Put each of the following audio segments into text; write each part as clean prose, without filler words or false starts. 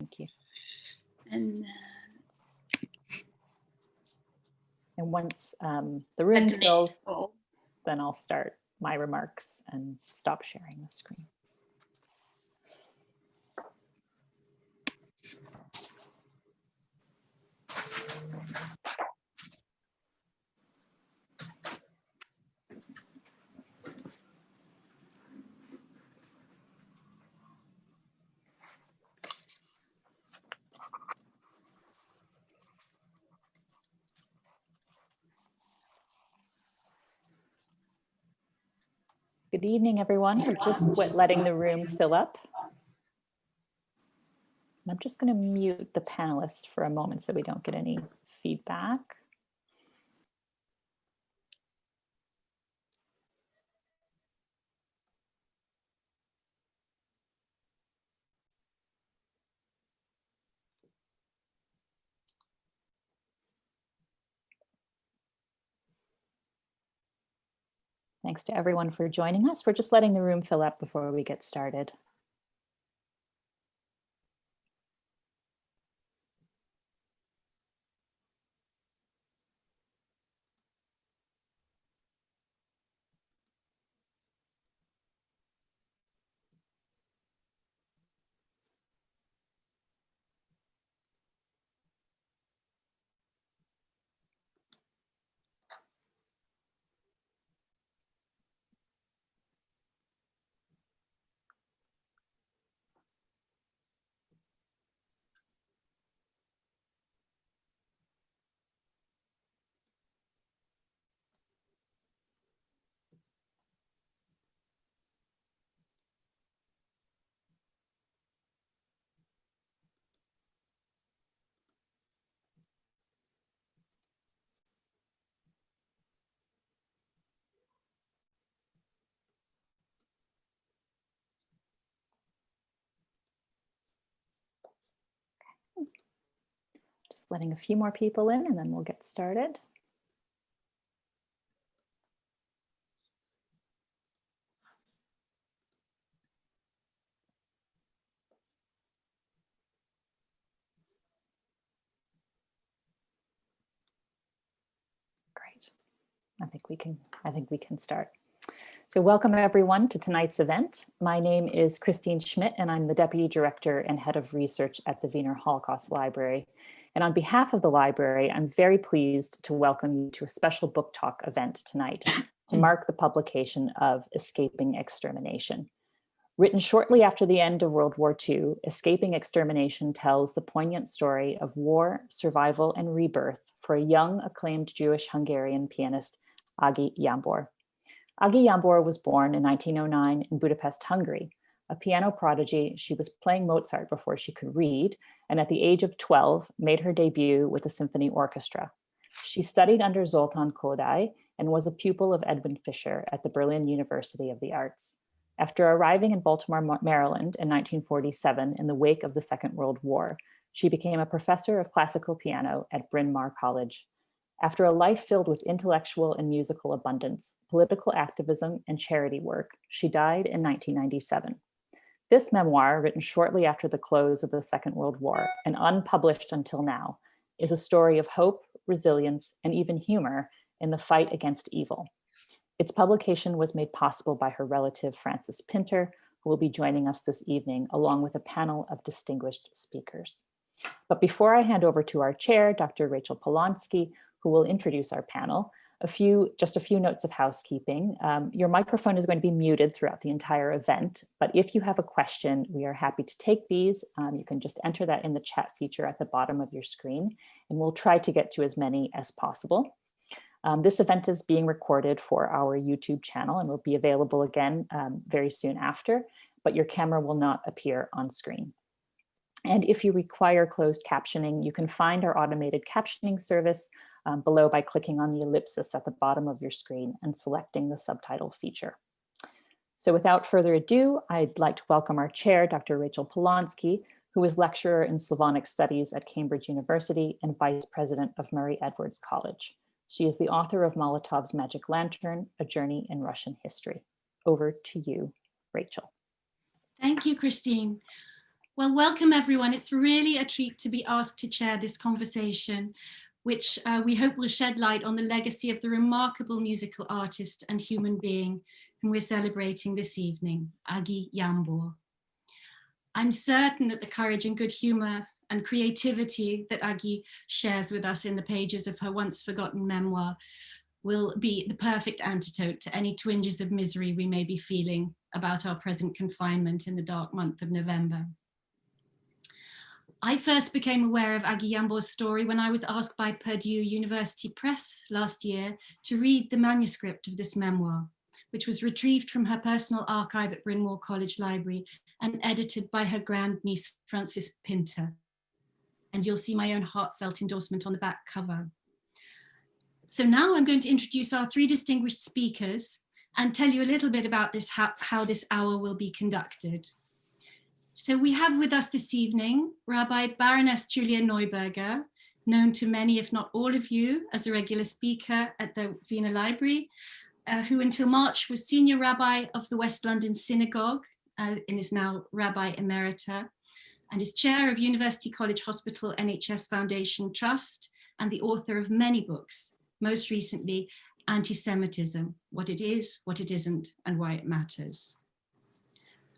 Thank you. And once the room fills, then I'll start my remarks and stop sharing the screen. Good evening, everyone. We're just letting the room fill up. And I'm just going to mute the panelists for a moment so we don't get any feedback. Thanks to everyone for joining us. We're just letting the room fill up before we get started. Just letting a few more people in and then we'll get started. Great. I think we can start. So welcome everyone to tonight's event. My name is Christine Schmidt and I'm the Deputy Director and Head of Research at the Wiener Holocaust Library. And on behalf of the library, I'm very pleased to welcome you to a special book talk event tonight to mark the publication of Escaping Extermination. Written shortly after the end of World War II, Escaping Extermination tells the poignant story of war, survival, and rebirth for a young, acclaimed Jewish Hungarian pianist, Agi Jambor. Agi Jambor was born in 1909 in Budapest, Hungary. A piano prodigy, she was playing Mozart before she could read, and at the age of 12, made her debut with the symphony orchestra. She studied under Zoltán Kodály and was a pupil of Edwin Fisher at the Berlin University of the Arts. After arriving in Baltimore, Maryland in 1947 in the wake of the Second World War, she became a professor of classical piano at Bryn Mawr College. After a life filled with intellectual and musical abundance, political activism, and charity work, she died in 1997. This memoir, written shortly after the close of the Second World War and unpublished until now, is a story of hope, resilience, and even humor in the fight against evil. Its publication was made possible by her relative, Frances Pinter, who will be joining us this evening, along with a panel of distinguished speakers. But before I hand over to our chair, Dr. Rachel Polonski, who will introduce our panel, just a few notes of housekeeping. Your microphone is going to be muted throughout the entire event, but if you have a question, we are happy to take these. You can just enter that in the chat feature at the bottom of your screen, and we'll try to get to as many as possible. This event is being recorded for our YouTube channel and will be available again very soon after, but your camera will not appear on screen. And if you require closed captioning, you can find our automated captioning service below by clicking on the ellipsis at the bottom of your screen and selecting the subtitle feature. So without further ado, I'd like to welcome our chair, Dr. Rachel Polonski, who is lecturer in Slavonic Studies at Cambridge University and vice president of Murray Edwards College. She is the author of Molotov's Magic Lantern, A Journey in Russian History. Over to you, Rachel. Thank you, Christine. Well, welcome everyone. It's really a treat to be asked to chair this conversation, which we hope will shed light on the legacy of the remarkable musical artist and human being whom we're celebrating this evening, Agi Jambor. I'm certain that the courage and good humour and creativity that Agi shares with us in the pages of her once forgotten memoir will be the perfect antidote to any twinges of misery we may be feeling about our present confinement in the dark month of November. I first became aware of Agi Jambor's story when I was asked by Purdue University Press last year to read the manuscript of this memoir, which was retrieved from her personal archive at Bryn Mawr College Library and edited by her grandniece, Frances Pinter. And you'll see my own heartfelt endorsement on the back cover. So now I'm going to introduce our three distinguished speakers and tell you a little bit about this, how this hour will be conducted. So we have with us this evening Rabbi Baroness Julia Neuberger, known to many, if not all of you, as a regular speaker at the Wiener Library, who until March was Senior Rabbi of the West London Synagogue and is now Rabbi Emerita, and is Chair of University College Hospital NHS Foundation Trust and the author of many books, most recently Anti-Semitism, What It Is, What It Isn't, and Why It Matters.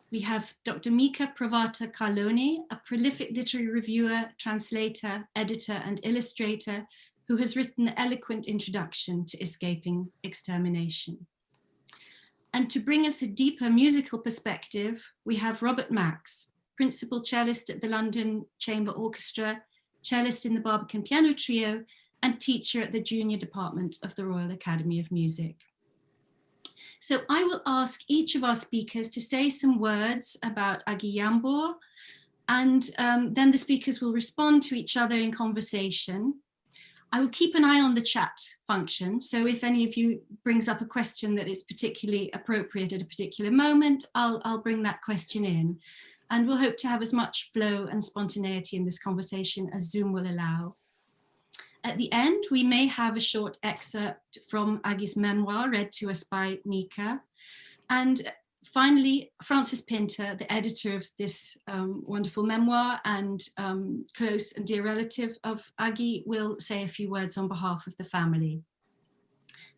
We have Dr. Mika Provata-Carlone, a prolific literary reviewer, translator, editor, and illustrator who has written an eloquent introduction to Escaping Extermination. And to bring us a deeper musical perspective, we have Robert Max, principal cellist at the London Chamber Orchestra, cellist in the Barbican Piano Trio, and teacher at the Junior Department of the Royal Academy of Music. So I will ask each of our speakers to say some words about Agi Jambor, and then the speakers will respond to each other in conversation. I will keep an eye on the chat function, so if any of you brings up a question that is particularly appropriate at a particular moment, I'll bring that question in. And we'll hope to have as much flow and spontaneity in this conversation as Zoom will allow. At the end, we may have a short excerpt from Agi's memoir read to us by Mika. And finally, Frances Pinter, the editor of this wonderful memoir and close and dear relative of Agi, will say a few words on behalf of the family.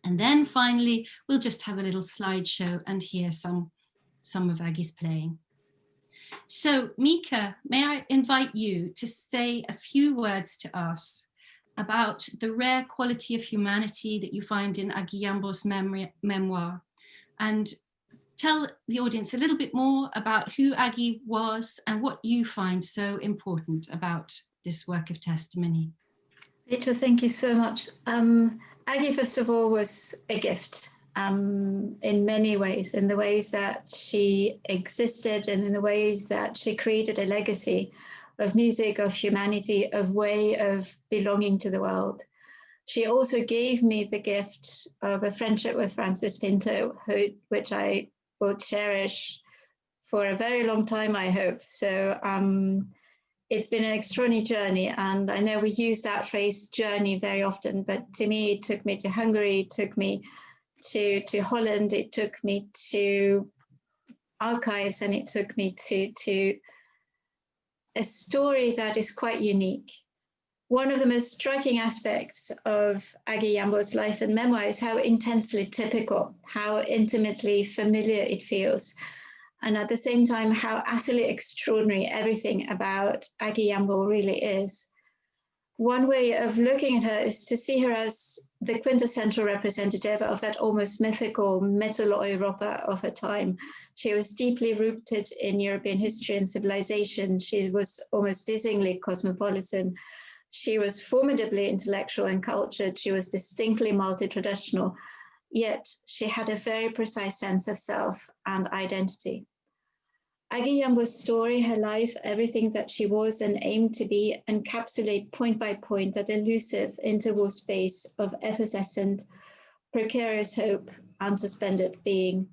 And then finally, we'll just have a little slideshow and hear some of Agi's playing. So Mika, may I invite you to say a few words to us about the rare quality of humanity that you find in Agi Jambor's memoir, and tell the audience a little bit more about who Agi was and what you find so important about this work of testimony. Rachel, thank you so much. Agi, first of all, was a gift in many ways, in the ways that she existed and in the ways that she created a legacy of music, of humanity, of way of belonging to the world. She also gave me the gift of a friendship with Frances Pinter, which I will cherish for a very long time, I hope. So it's been an extraordinary journey, and I know we use that phrase journey very often, but to me, it took me to Hungary, it took me to Holland, it took me to archives, and it took me to a story that is quite unique. One of the most striking aspects of Agi Jambor's life and memoir is how intensely typical, how intimately familiar it feels, and at the same time, how utterly extraordinary everything about Agi Jambor really is. One way of looking at her is to see her as the quintessential representative of that almost mythical Mitteleuropa of her time. She was deeply rooted in European history and civilization. She was almost dizzyingly cosmopolitan. She was formidably intellectual and cultured. She was distinctly multi-traditional, yet she had a very precise sense of self and identity. Agi Jambor's story, her life, everything that she was and aimed to be, encapsulate point by point that elusive interval space of effervescent, precarious hope and suspended being.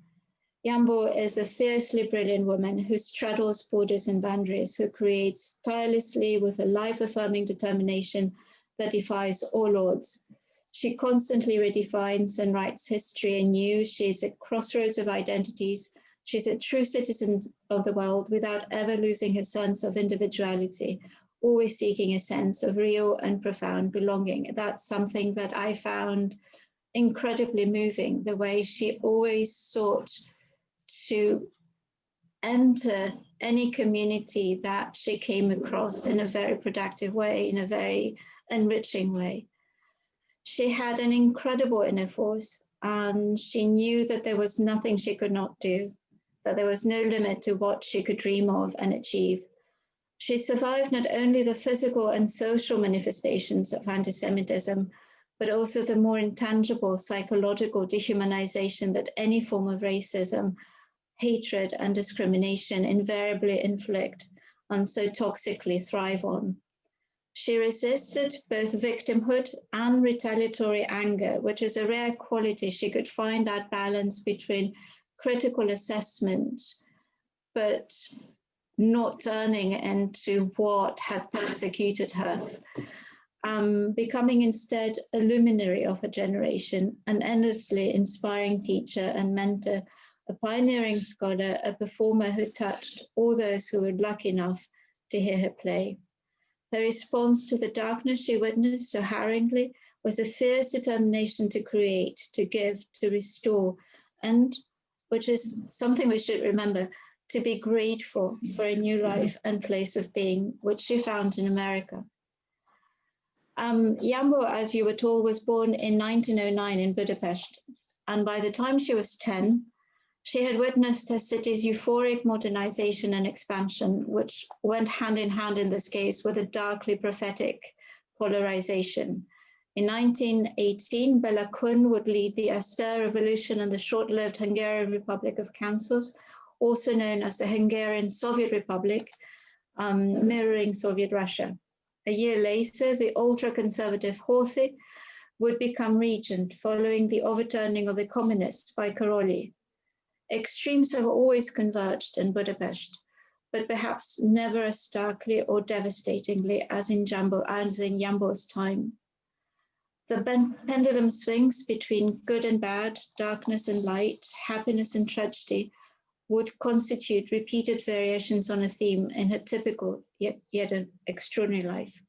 Jambor is a fiercely brilliant woman who straddles borders and boundaries, who creates tirelessly with a life-affirming determination that defies all odds. She constantly redefines and writes history anew. She is a crossroads of identities. She's a true citizen of the world without ever losing her sense of individuality, always seeking a sense of real and profound belonging. That's something that I found incredibly moving, the way she always sought to enter any community that she came across in a very productive way, in a very enriching way. She had an incredible inner force, and she knew that there was nothing she could not do, that there was no limit to what she could dream of and achieve. She survived not only the physical and social manifestations of anti-Semitism, but also the more intangible psychological dehumanization that any form of racism, hatred, and discrimination invariably inflict and so toxically thrive on. She resisted both victimhood and retaliatory anger, which is a rare quality. She could find that balance between critical assessment, but not turning into what had persecuted her, becoming instead a luminary of her generation, an endlessly inspiring teacher and mentor, a pioneering scholar, a performer who touched all those who were lucky enough to hear her play. Her response to the darkness she witnessed so harrowingly was a fierce determination to create, to give, to restore, and, which is something we should remember, to be grateful for a new life and place of being, which she found in America. Jambor, as you were told, was born in 1909 in Budapest, and by the time she was 10, she had witnessed her city's euphoric modernization and expansion, which went hand in hand in this case with a darkly prophetic polarization. In 1918, Bela Kun would lead the austere revolution in the short-lived Hungarian Republic of Councils, also known as the Hungarian Soviet Republic, mirroring Soviet Russia. A year later, the ultra-conservative Horthy would become regent following the overturning of the communists by Karolyi. Extremes have always converged in Budapest, but perhaps never as starkly or devastatingly as in Jambor's time. The pendulum swings between good and bad, darkness and light, happiness and tragedy would constitute repeated variations on a theme in her typical yet an extraordinary life.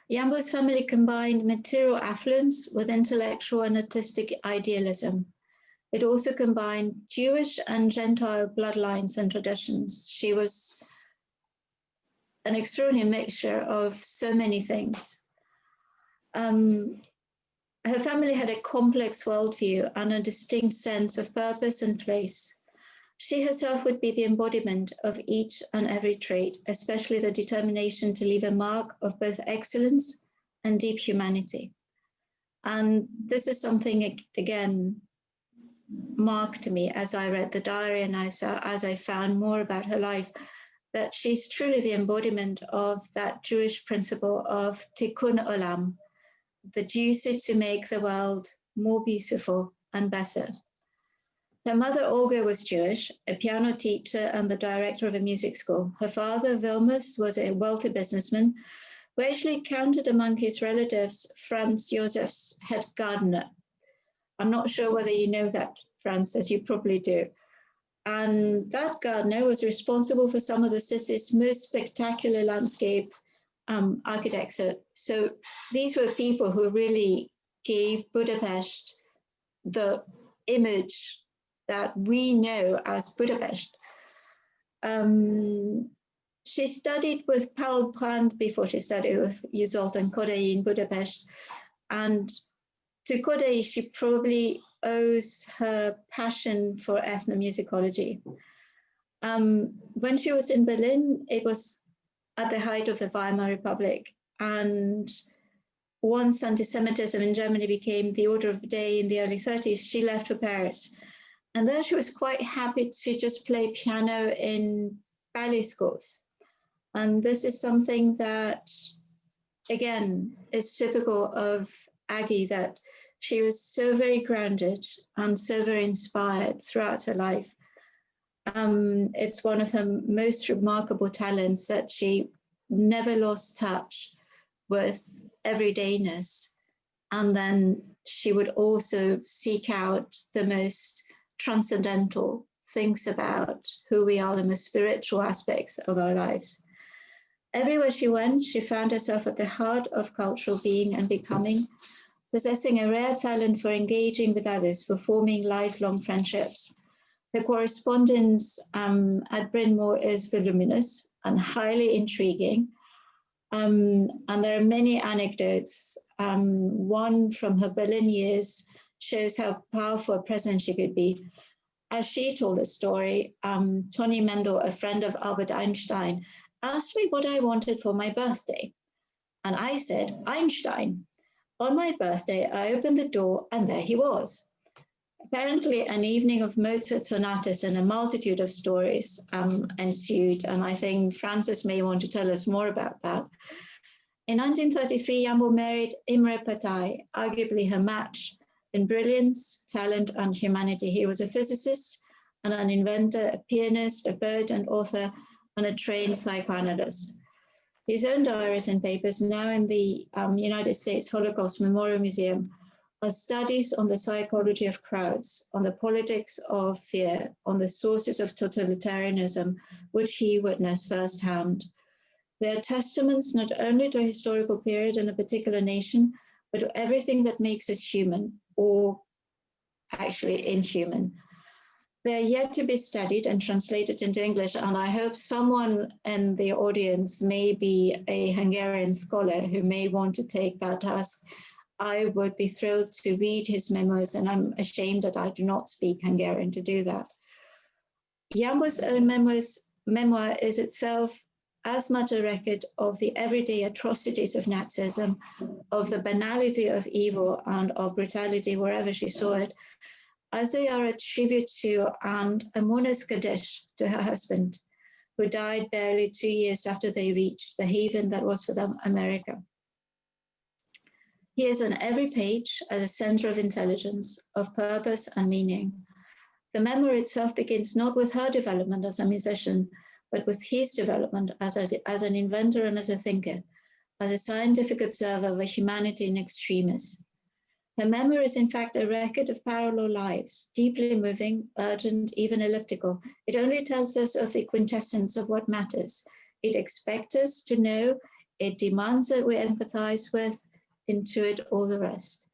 Jambor's family combined material affluence with intellectual and artistic idealism. It also combined Jewish and Gentile bloodlines and traditions. She was an extraordinary mixture of so many things. Her family had a complex worldview and a distinct sense of purpose and place. She herself would be the embodiment of each and every trait, especially the determination to leave a mark of both excellence and deep humanity. And this is something, again, marked me as I read the diary and as I found more about her life, that she's truly the embodiment of that Jewish principle of tikkun olam, the duty to make the world more beautiful and better. Her mother, Olga, was Jewish, a piano teacher and the director of a music school. Her father, Vilmos, was a wealthy businessman who actually counted among his relatives Franz Joseph's head gardener. I'm not sure whether you know that, Francis, you probably do. And that gardener was responsible for some of the city's most spectacular landscape architects. So these were people who really gave Budapest the image that we know as Budapest. She studied with Paul Brandt before she studied with Zoltán Kodály in Budapest. And to Kodály, she probably owes her passion for ethnomusicology. When she was in Berlin, it was at the height of the Weimar Republic. And once anti-Semitism in Germany became the order of the day in the early 30s, she left for Paris. And there she was quite happy to just play piano in ballet schools. And this is something that, again, is typical of Agi, that she was so very grounded and so very inspired throughout her life. It's one of her most remarkable talents that she never lost touch with everydayness. And then she would also seek out the most transcendental thinks about who we are, the most spiritual aspects of our lives. Everywhere she went, she found herself at the heart of cultural being and becoming, possessing a rare talent for engaging with others, for forming lifelong friendships. Her correspondence at Bryn Mawr is voluminous and highly intriguing. And there are many anecdotes. One from her Berlin years shows how powerful a presence she could be. As she told the story, Tony Mendel, a friend of Albert Einstein, asked me what I wanted for my birthday. And I said, Einstein. On my birthday, I opened the door and there he was. Apparently, an evening of Mozart sonatas and a multitude of stories ensued. And I think Francis may want to tell us more about that. In 1933, Jambor married Imre Patai, arguably her match in brilliance, talent, and humanity. He was a physicist and an inventor, a pianist, a poet, and author, and a trained psychoanalyst. His own diaries and papers, now in the United States Holocaust Memorial Museum, are studies on the psychology of crowds, on the politics of fear, on the sources of totalitarianism, which he witnessed firsthand. They are testaments not only to a historical period and a particular nation, but to everything that makes us human, or actually inhuman. They're yet to be studied and translated into English, and I hope someone in the audience may be a Hungarian scholar who may want to take that task. I would be thrilled to read his memoirs, and I'm ashamed that I do not speak Hungarian to do that. Jambor's own memoir is itself as much a record of the everyday atrocities of Nazism, of the banality of evil and of brutality wherever she saw it, as they are a tribute to and a mourner's kaddish to her husband, who died barely 2 years after they reached the haven that was for them America. He is on every page as a center of intelligence, of purpose and meaning. The memoir itself begins not with her development as a musician, but with his development as an inventor and as a thinker, as a scientific observer of a humanity in extremis. Her memoir is in fact a record of parallel lives, deeply moving, urgent, even elliptical. It only tells us of the quintessence of what matters. It expects us to know, it demands that we empathize with, intuit all the rest.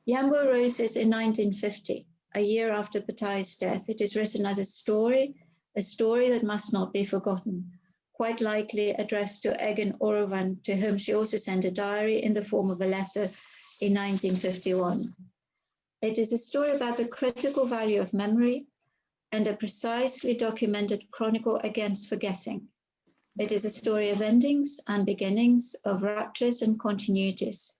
Jambor wrote this in 1950, a year after Patai's death. It is written as a story that must not be forgotten, quite likely addressed to Egan Orovan, to whom she also sent a diary in the form of a letter in 1951. It is a story about the critical value of memory and a precisely documented chronicle against forgetting. It is a story of endings and beginnings, of ruptures and continuities.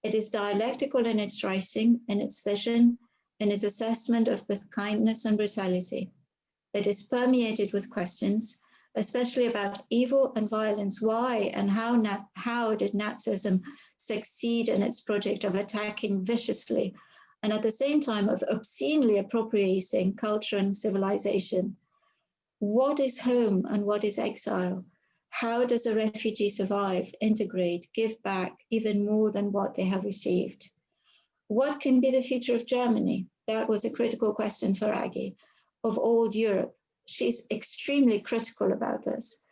It is dialectical in its writing, in its vision, in its assessment of both kindness and brutality. It is permeated with questions, especially about evil and violence. Why and how did Nazism succeed in its project of attacking viciously and at the same time of obscenely appropriating culture and civilization? What is home and what is exile? How does a refugee survive, integrate, give back even more than what they have received? What can be the future of Germany? That was a critical question for Agi, of old Europe. She's extremely critical about this.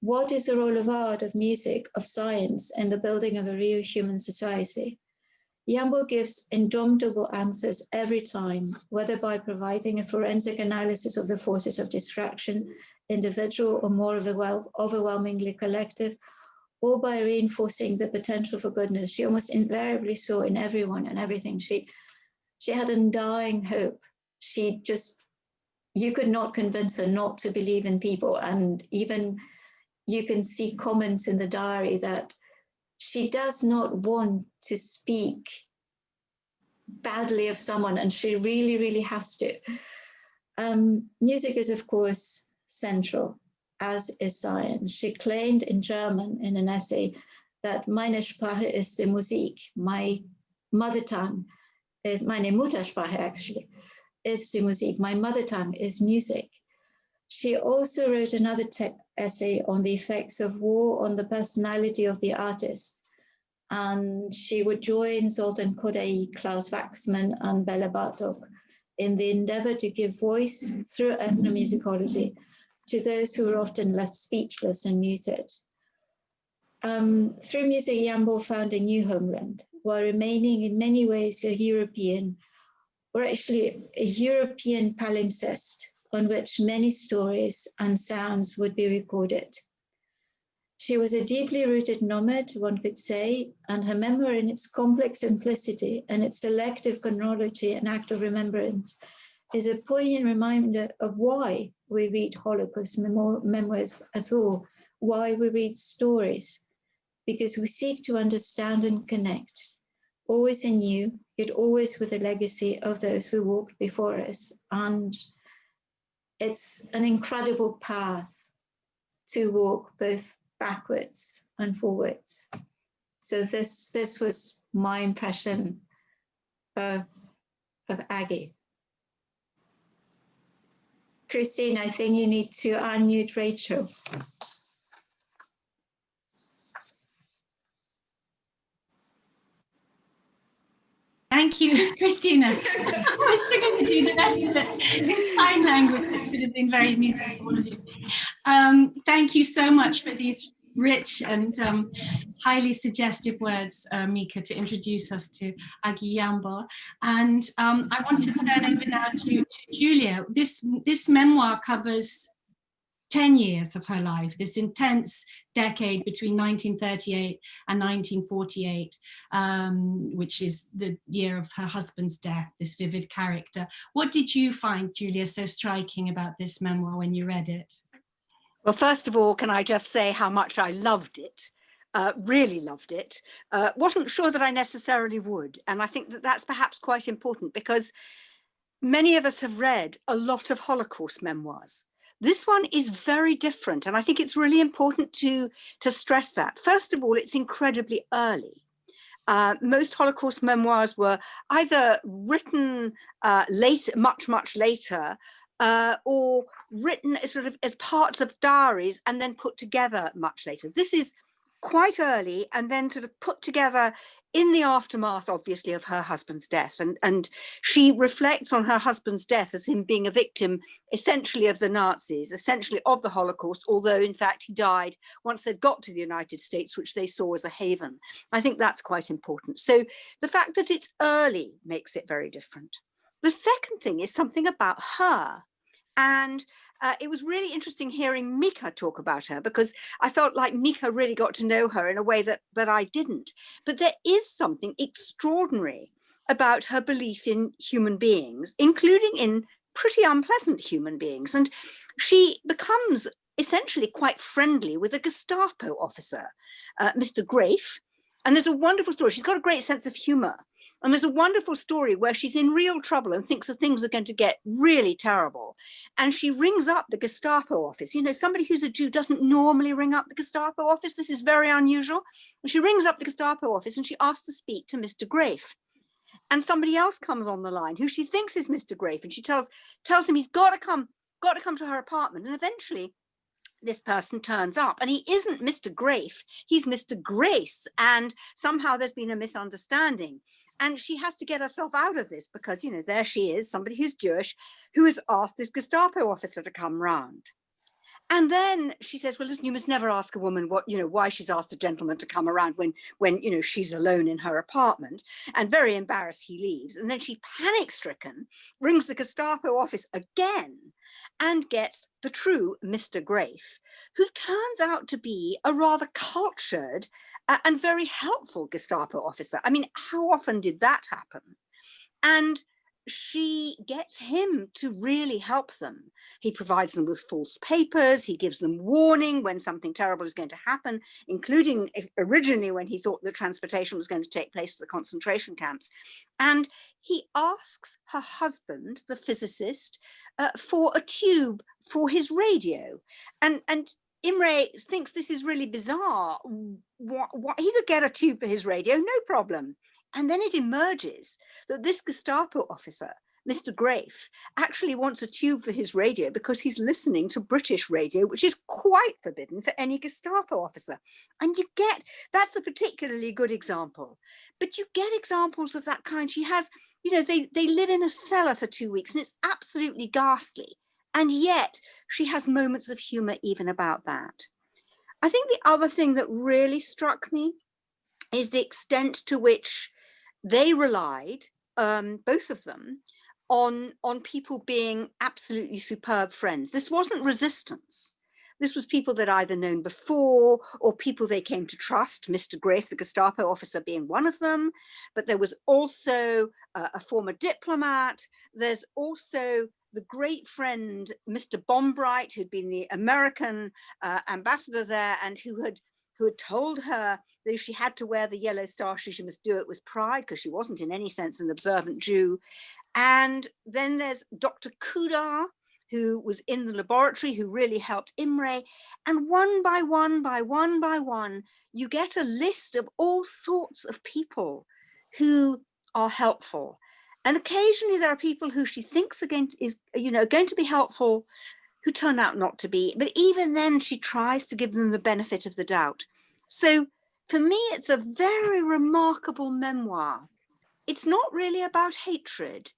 What is the role of art, of music, of science in the building of a real human society? Jambor gives indomitable answers every time, whether by providing a forensic analysis of the forces of destruction, individual or more overwhelmingly collective, or by reinforcing the potential for goodness she almost invariably saw in everyone and everything. She had undying hope. You could not convince her not to believe in people. And even you can see comments in the diary that she does not want to speak badly of someone, and she really, really has to. Music is, of course, central, as is science. She claimed in German in an essay that meine Sprache ist die Musik, my mother tongue is, meine Muttersprache actually, is die Musik, my mother tongue is music. She also wrote another essay on the effects of war on the personality of the artist. And she would join Zoltán Kodály, Klaus Waxman, and Béla Bartók in the endeavor to give voice through ethnomusicology to those who were often left speechless and muted. Through music, Jambor found a new homeland, while remaining in many ways a European, or actually a European palimpsest on which many stories and sounds would be recorded. She was a deeply rooted nomad, one could say, and her memoir, in its complex simplicity and its selective chronology and act of remembrance, is a poignant reminder of why we read Holocaust memoirs at all, why we read stories, because we seek to understand and connect, always anew, yet always with a legacy of those who walked before us. And it's an incredible path to walk both backwards and forwards. So this was my impression of Agi. Christine, I think you need to unmute Rachel. Thank you, Christina. I was still going to do the rest of it in sign language. It would have been very amusing for all of you. Thank you so much for these rich and highly suggestive words, Mika, to introduce us to Agi Jambor. And I want to turn over now to Julia. This memoir covers 10 years of her life, this intense decade between 1938 and 1948, which is the year of her husband's death, this vivid character. What did you find, Julia, so striking about this memoir when you read it? Well, first of all, can I just say how much I loved it, really loved it. Wasn't sure that I necessarily would. And I think that that's perhaps quite important because many of us have read a lot of Holocaust memoirs. This one is very different, and I think it's really important to stress that. First of all, it's incredibly early. Most Holocaust memoirs were either written much later, or written sort of as parts of diaries and then put together much later. This is quite early and then sort of put together in the aftermath, obviously, of her husband's death. And she reflects on her husband's death as him being a victim, essentially, of the Nazis, essentially of the Holocaust, although, in fact, he died once they'd got to the United States, which they saw as a haven. I think that's quite important. So the fact that it's early makes it very different. The second thing is something about her. And it was really interesting hearing Mika talk about her, because I felt like Mika really got to know her in a way that I didn't. But there is something extraordinary about her belief in human beings, including in pretty unpleasant human beings. And she becomes essentially quite friendly with a Gestapo officer, Mr. Graef. And there's a wonderful story. She's got a great sense of humor. And there's a wonderful story where she's in real trouble and thinks that things are going to get really terrible. And she rings up the Gestapo office. You know, somebody who's a Jew doesn't normally ring up the Gestapo office. This is very unusual. And she rings up the Gestapo office and she asks to speak to Mr. Graef. And somebody else comes on the line who she thinks is Mr. Graef. And she tells him he's got to come to her apartment. And eventually, this person turns up and he isn't Mr. Graef, he's Mr. Grace, and somehow there's been a misunderstanding. And she has to get herself out of this because, you know, there she is, somebody who's Jewish, who has asked this Gestapo officer to come round. And then she says, well, listen, you must never ask a woman what, you know, why she's asked a gentleman to come around when, you know, she's alone in her apartment. And very embarrassed, he leaves. And then she, panic-stricken, rings the Gestapo office again and gets the true Mr. Graef, who turns out to be a rather cultured and very helpful Gestapo officer. I mean, how often did that happen? And she gets him to really help them. He provides them with false papers. He gives them warning when something terrible is going to happen, including originally when he thought the transportation was going to take place to the concentration camps. And he asks her husband, the physicist, for a tube for his radio. And Imre thinks this is really bizarre. What, he could get a tube for his radio, no problem. And then it emerges that this Gestapo officer, Mr. Graef, actually wants a tube for his radio because he's listening to British radio, which is quite forbidden for any Gestapo officer. And you get, that's the particularly good example. But you get examples of that kind. She has, you know, they live in a cellar for 2 weeks, and it's absolutely ghastly. And yet she has moments of humor even about that. I think the other thing that really struck me is the extent to which they relied, both of them, on people being absolutely superb friends. This wasn't resistance. This was people that either known before or people they came to trust, Mr. Graef, the Gestapo officer, being one of them. But there was also a former diplomat. There's also the great friend, Mr. Bombright, who'd been the American ambassador there and who had told her that if she had to wear the yellow star, she must do it with pride because she wasn't in any sense an observant Jew. And then there's Dr. Kudar, who was in the laboratory, who really helped Imre. And one by one, you get a list of all sorts of people who are helpful. And occasionally there are people who she thinks going to be helpful, who turn out not to be. But even then, she tries to give them the benefit of the doubt. So for me, it's a very remarkable memoir. It's not really about hatred.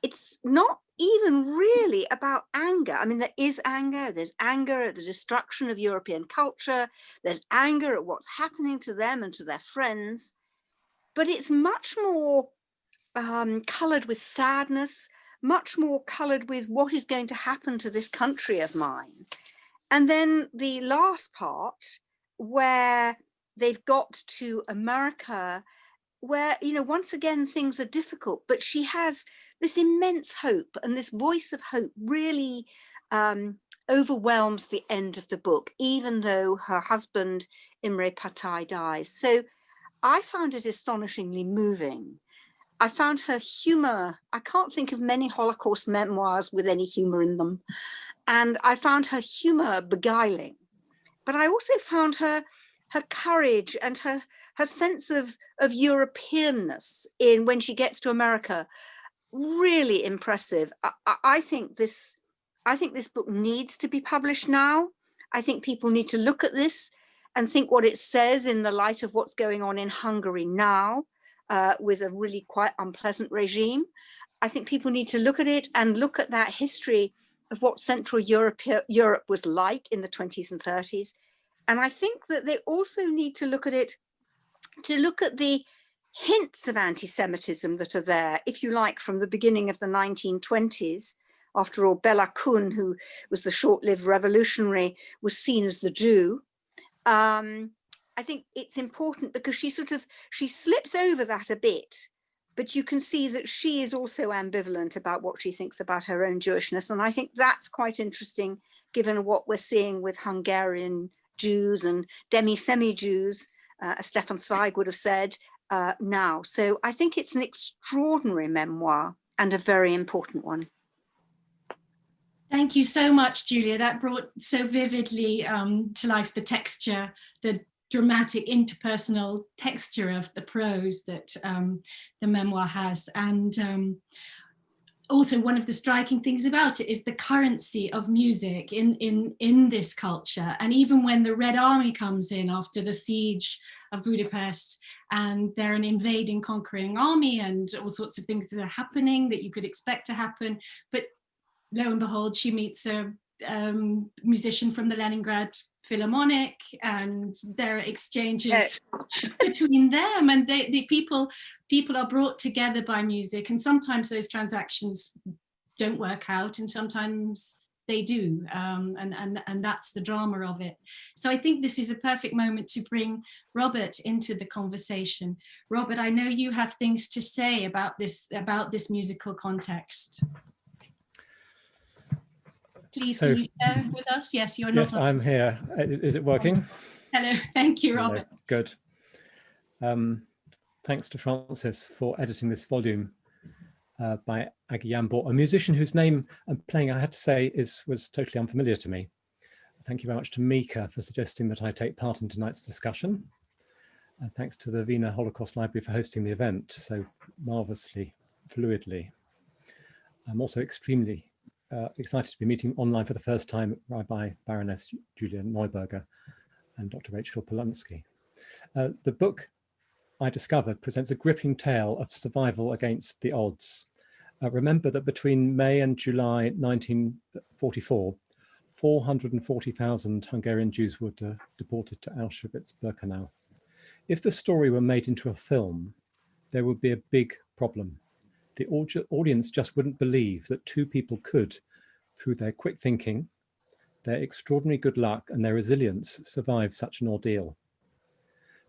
It's not even really about anger. I mean, there is anger. There's anger at the destruction of European culture. There's anger at what's happening to them and to their friends. But it's much more colored with sadness, much more colored with what is going to happen to this country of mine. And then the last part, where they've got to America, where, you know, once again, things are difficult, but she has this immense hope, and this voice of hope really overwhelms the end of the book, even though her husband, Imre Patai, dies. So I found it astonishingly moving. I found her humor. I can't think of many Holocaust memoirs with any humor in them. And I found her humor beguiling. But I also found her courage and her sense of Europeanness in when she gets to America really impressive. I think this book needs to be published now. I think people need to look at this and think what it says in the light of what's going on in Hungary now, with a really quite unpleasant regime. I think people need to look at it and look at that history of what Central Europe was like in the 20s and 30s. And I think that they also need to look at it, to look at the hints of anti-Semitism that are there, if you like, from the beginning of the 1920s. After all, Bela Kun, who was the short-lived revolutionary, was seen as the Jew. I think it's important because she slips over that a bit, but you can see that she is also ambivalent about what she thinks about her own Jewishness. And I think that's quite interesting, given what we're seeing with Hungarian Jews and demi-semi-Jews, as Stefan Zweig would have said, now. So I think it's an extraordinary memoir and a very important one. Thank you so much, Julia. That brought so vividly to life the texture, the dramatic interpersonal texture of the prose that the memoir has. And also one of the striking things about it is the currency of music in this culture. And even when the Red Army comes in after the siege of Budapest, and they're an invading, conquering army, and all sorts of things that are happening that you could expect to happen, but lo and behold, she meets a musician from the Leningrad Philharmonic, and there are exchanges between them, and the people are brought together by music, and sometimes those transactions don't work out, and sometimes they do, and that's the drama of it. So I think this is a perfect moment to bring Robert into the conversation. Robert, I know you have things to say about this musical context. Please, can you share with us? Yes, you're not. Yes, I'm here. Is it working? Hello, thank you, Robert. Hello. Good. Thanks to Francis for editing this volume by Agi Jambor, a musician whose name and playing, I have to say, was totally unfamiliar to me. Thank you very much to Mika for suggesting that I take part in tonight's discussion. And thanks to the Wiener Holocaust Library for hosting the event so marvelously, fluidly. I'm also extremely excited to be meeting online for the first time Rabbi Baroness Julia Neuberger and Dr. Rachel Polonski. The book I discovered, presents a gripping tale of survival against the odds. Remember that between May and July 1944, 440,000 Hungarian Jews were deported to Auschwitz-Birkenau. If the story were made into a film, there would be a big problem. The audience just wouldn't believe that two people could, through their quick thinking, their extraordinary good luck and their resilience, survive such an ordeal.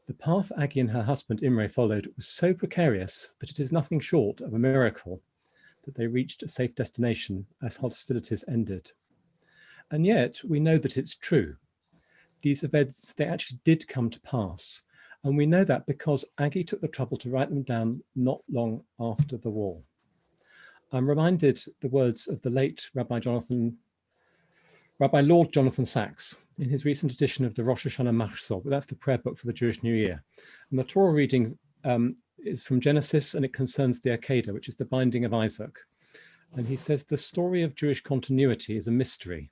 The path Agi and her husband Imre followed was so precarious that it is nothing short of a miracle that they reached a safe destination as hostilities ended. And yet we know that it's true. These events, they actually did come to pass. And we know that because Agi took the trouble to write them down not long after the war. I'm reminded the words of the late Rabbi Lord Jonathan Sacks in his recent edition of the Rosh Hashanah Machzor, but that's the prayer book for the Jewish New Year. And the Torah reading is from Genesis, and it concerns the Akedah, which is the binding of Isaac. And he says, the story of Jewish continuity is a mystery.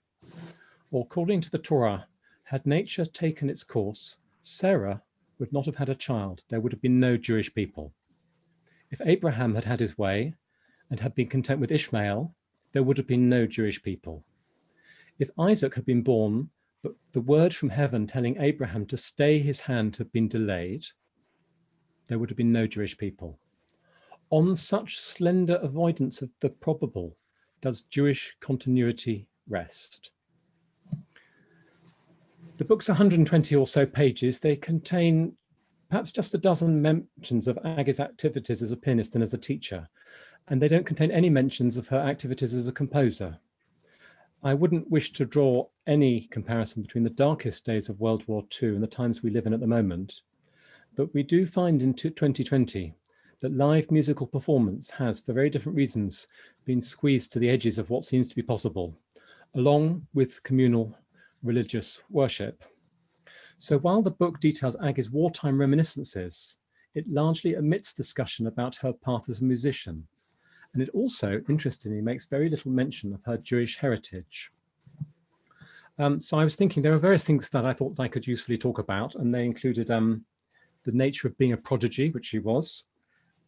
Or according to the Torah, had nature taken its course, Sarah would not have had a child. There would have been no Jewish people. If Abraham had had his way and had been content with Ishmael, there would have been no Jewish people. If Isaac had been born, but the word from heaven telling Abraham to stay his hand had been delayed, there would have been no Jewish people. On such slender avoidance of the probable does Jewish continuity rest. The book's 120 or so pages. They contain perhaps just a dozen mentions of Agi's activities as a pianist and as a teacher, and they don't contain any mentions of her activities as a composer. I wouldn't wish to draw any comparison between the darkest days of World War II and the times we live in at the moment, but we do find in 2020 that live musical performance has, for very different reasons, been squeezed to the edges of what seems to be possible, along with communal religious worship. So while the book details Agi's wartime reminiscences, it largely omits discussion about her path as a musician. And it also, interestingly, makes very little mention of her Jewish heritage. So I was thinking there are various things that I thought I could usefully talk about, and they included the nature of being a prodigy, which she was.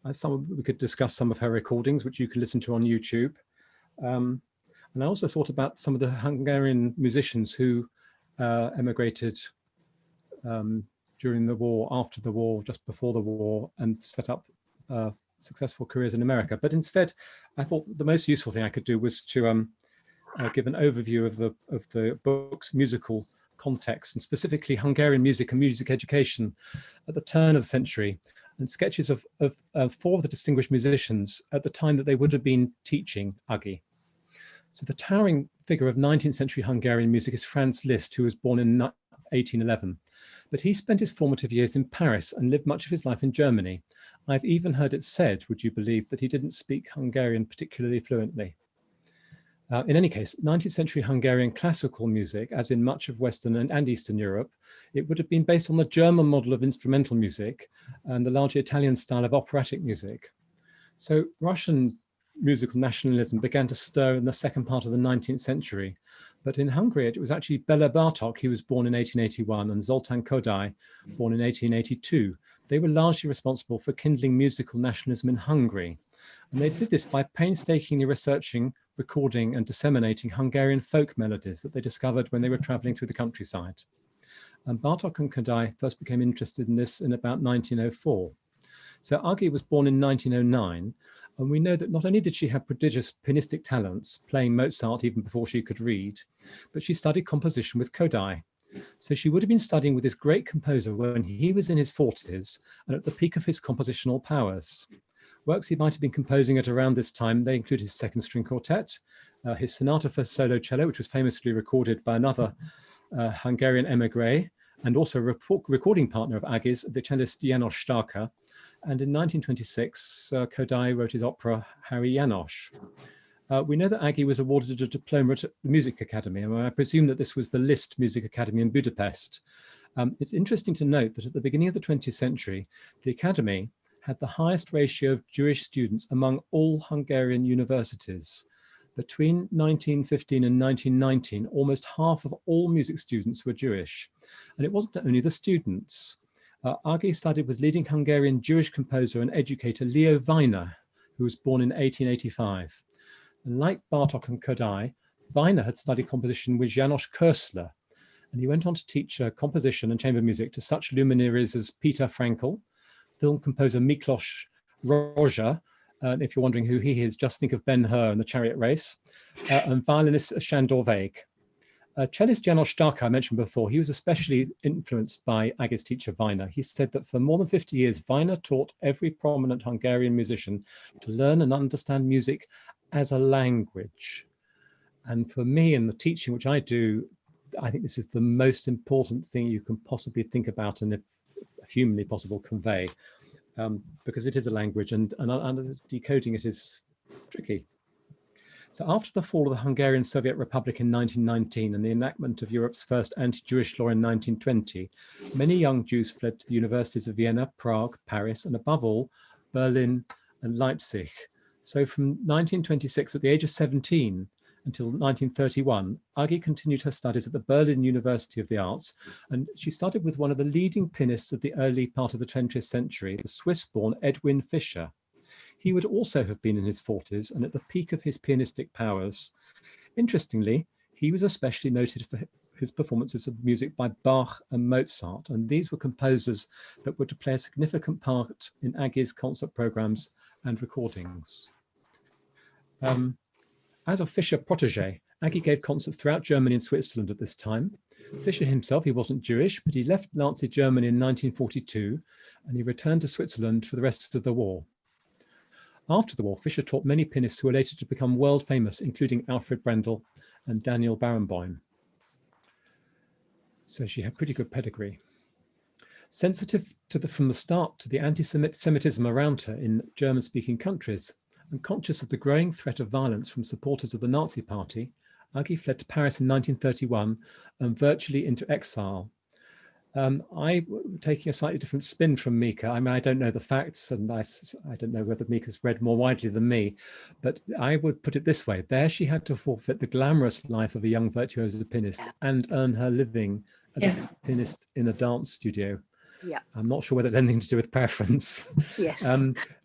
We could discuss some of her recordings, which you can listen to on YouTube. And I also thought about some of the Hungarian musicians who emigrated during the war, after the war, just before the war, and set up successful careers in America. But instead, I thought the most useful thing I could do was to give an overview of the book's musical context, and specifically Hungarian music and music education at the turn of the century, and sketches of four of the distinguished musicians at the time that they would have been teaching Agi. So the towering figure of 19th century Hungarian music is Franz Liszt, who was born in 1811. But he spent his formative years in Paris and lived much of his life in Germany. I've even heard it said, would you believe, that he didn't speak Hungarian particularly fluently. In any case, 19th century Hungarian classical music, as in much of Western and Eastern Europe, it would have been based on the German model of instrumental music and the largely Italian style of operatic music. So Russian musical nationalism began to stir in the second part of the 19th century. But in Hungary, it was actually Bela Bartok, who was born in 1881, and Zoltán Kodály, born in 1882. They were largely responsible for kindling musical nationalism in Hungary. And they did this by painstakingly researching, recording, and disseminating Hungarian folk melodies that they discovered when they were traveling through the countryside. And Bartók and Kodály first became interested in this in about 1904. So Agi was born in 1909, and we know that not only did she have prodigious pianistic talents, playing Mozart even before she could read, but she studied composition with Kodály. So she would have been studying with this great composer when he was in his 40s and at the peak of his compositional powers. Works he might have been composing at around this time, they include his second string quartet, his sonata for solo cello, which was famously recorded by another Hungarian émigré, and also a recording partner of Agi's, the cellist János Starker. And in 1926, Kodály wrote his opera Harry János. We know that Agi was awarded a diploma at the Music Academy, and I presume that this was the Liszt Music Academy in Budapest. It's interesting to note that at the beginning of the 20th century, the Academy had the highest ratio of Jewish students among all Hungarian universities. Between 1915 and 1919, almost half of all music students were Jewish. And it wasn't only the students. Agi studied with leading Hungarian Jewish composer and educator Leo Wiener, who was born in 1885. And like Bartók and Kodály, Wiener had studied composition with János Koestler, and he went on to teach composition and chamber music to such luminaries as Peter Frankl, film composer Miklos Rozsa, if you're wondering who he is, just think of Ben-Hur and the Chariot Race, and violinist Sándor Vég. Cellist János Starka, I mentioned before, he was especially influenced by Agi's teacher Wiener. He said that for more than 50 years, Wiener taught every prominent Hungarian musician to learn and understand music as a language. And for me in the teaching, which I do, I think this is the most important thing you can possibly think about and if humanly possible convey, because it is a language and decoding it is tricky. So after the fall of the Hungarian Soviet Republic in 1919 and the enactment of Europe's first anti-Jewish law in 1920, many young Jews fled to the universities of Vienna, Prague, Paris, and above all, Berlin and Leipzig. So from 1926, at the age of 17, until 1931, Agi continued her studies at the Berlin University of the Arts, and she studied with one of the leading pianists of the early part of the 20th century, the Swiss-born Edwin Fisher. He would also have been in his 40s and at the peak of his pianistic powers. Interestingly, he was especially noted for his performances of music by Bach and Mozart, and these were composers that were to play a significant part in Agi's concert programs and recordings. As a Fisher protege, Agi gave concerts throughout Germany and Switzerland at this time. Fisher himself, he wasn't Jewish, but he left Nazi Germany in 1942, and he returned to Switzerland for the rest of the war. After the war, Fisher taught many pianists who were later to become world famous, including Alfred Brendel and Daniel Barenboim. So she had pretty good pedigree. Sensitive from the start to the anti-Semitism around her in German-speaking countries, and conscious of the growing threat of violence from supporters of the Nazi Party, Agi fled to Paris in 1931 and virtually into exile. Taking a slightly different spin from Mika. I mean, I don't know the facts and I don't know whether Mika's read more widely than me, but I would put it this way. There she had to forfeit the glamorous life of a young virtuoso pianist and earn her living as a pianist in a dance studio. Yeah. I'm not sure whether it's anything to do with preference. Yes.